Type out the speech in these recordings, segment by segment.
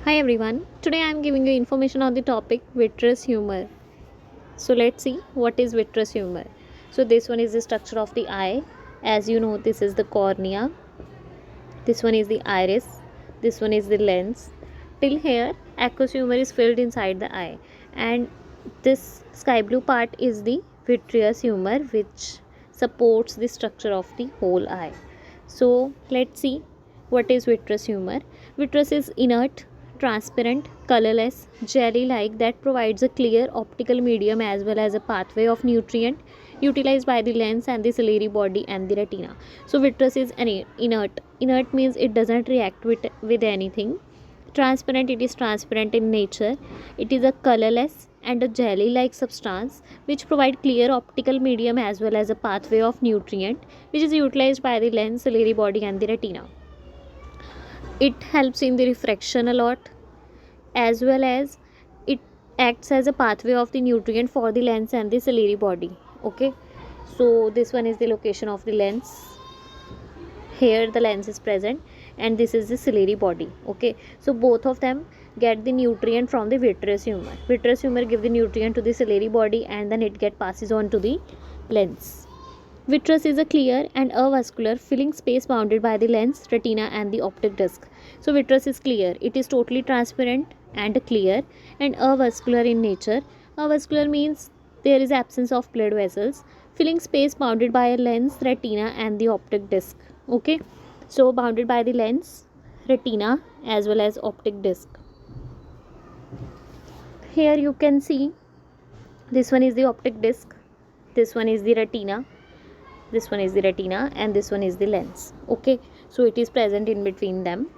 Hi everyone, today I am giving you information on the topic vitreous humor. So let's see what is vitreous humor. So this one is the structure of the eye. As you know, this is the cornea, this one is the iris, this one is the lens. Till here, aqueous humor is filled inside the eye, and this sky blue part is the vitreous humor which supports the structure of the whole eye. So let's see what is vitreous humor. Vitreous is inert, transparent, colorless, jelly like that provides a clear optical medium as well as a pathway of nutrient utilized by the lens and the ciliary body and the retina. So vitreous is inert. Inert means it doesn't react with anything. Transparent, it is transparent in nature. It is a colorless and a jelly like substance which provide clear optical medium as well as a pathway of nutrient which is utilized by the lens, ciliary body and the retina. It helps in the refraction a lot, as well as it acts as a pathway of the nutrient for the lens and the ciliary body. Okay, so this one is the location of the lens. Here the lens is present and this is the ciliary body. Okay, so both of them get the nutrient from the vitreous humor. Vitreous humor give the nutrient to the ciliary body and then it get passes on to the lens. Vitreous is a clear and avascular filling space bounded by the lens, retina and the optic disc. So vitreous is clear. It is totally transparent and clear and avascular in nature. Avascular means there is absence of blood vessels. Filling space bounded by a lens, retina and the optic disc. Okay. So bounded by the lens, retina as well as optic disc. Here you can see this one is the optic disc. This one is the retina, this one is the retina and this one is the lens. Okay, so it is present in between them.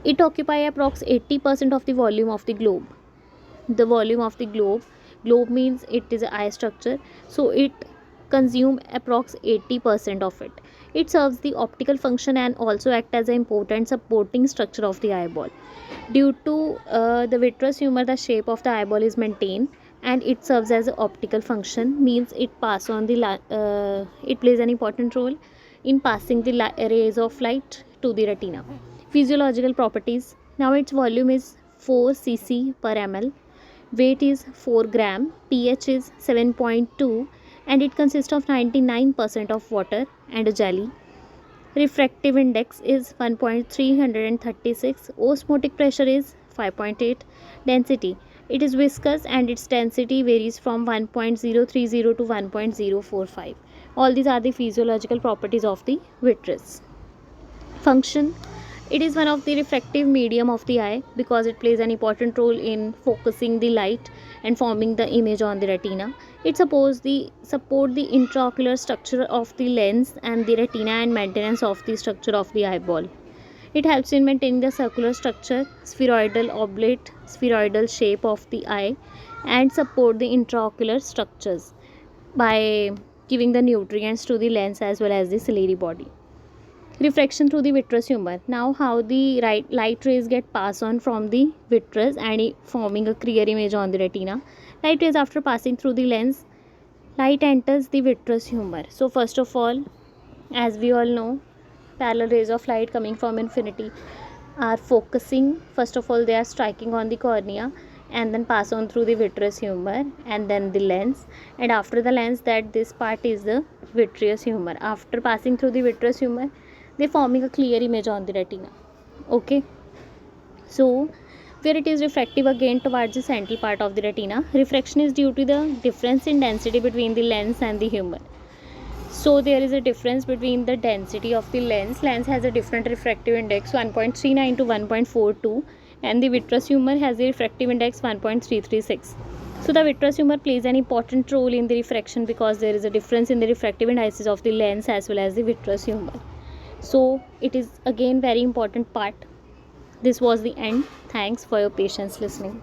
It occupy approx 80% of the volume of the globe. The volume of the globe means it is an eye structure, so it consume approx 80% of it. It serves the optical function and also act as an important supporting structure of the eyeball. Due to the vitreous humor, the shape of the eyeball is maintained and it serves as an optical function, means it pass on the it plays an important role in passing the rays of light to the retina. Physiological properties. Now its volume is 4 cc per ml, weight is 4 gram, pH is 7.2 and it consists of 99% of water and a jelly. Refractive index is 1.336, osmotic pressure is 5.8, density, it is viscous and its density varies from 1.030 to 1.045. All these are the physiological properties of the vitreous. Function. It is one of the refractive medium of the eye because it plays an important role in focusing the light and forming the image on the retina. It supports the intraocular structure of the lens and the retina and maintenance of the structure of the eyeball. It helps in maintaining the circular structure, spheroidal, oblate, spheroidal shape of the eye and support the intraocular structures by giving the nutrients to the lens as well as the ciliary body. Refraction through the vitreous humor. Now how the light rays get passed on from the vitreous and forming a clear image on the retina. Light rays after passing through the lens, light enters the vitreous humor. So first of all, as we all know, parallel rays of light coming from infinity are focusing. First of all, they are striking on the cornea and then pass on through the vitreous humor and then the lens, and after the lens, that this part is the vitreous humor. After passing through the vitreous humor, they forming a clear image on the retina. Okay, so where it is refractive again towards the central part of the retina. Refraction is due to the difference in density between the lens and the humor. So there is a difference between the density of the lens. Lens has a different refractive index 1.39 to 1.42 and the vitreous humor has a refractive index 1.336. So the vitreous humor plays an important role in the refraction because there is a difference in the refractive indices of the lens as well as the vitreous humor. So it is again very important part. This was the end. Thanks for your patience listening.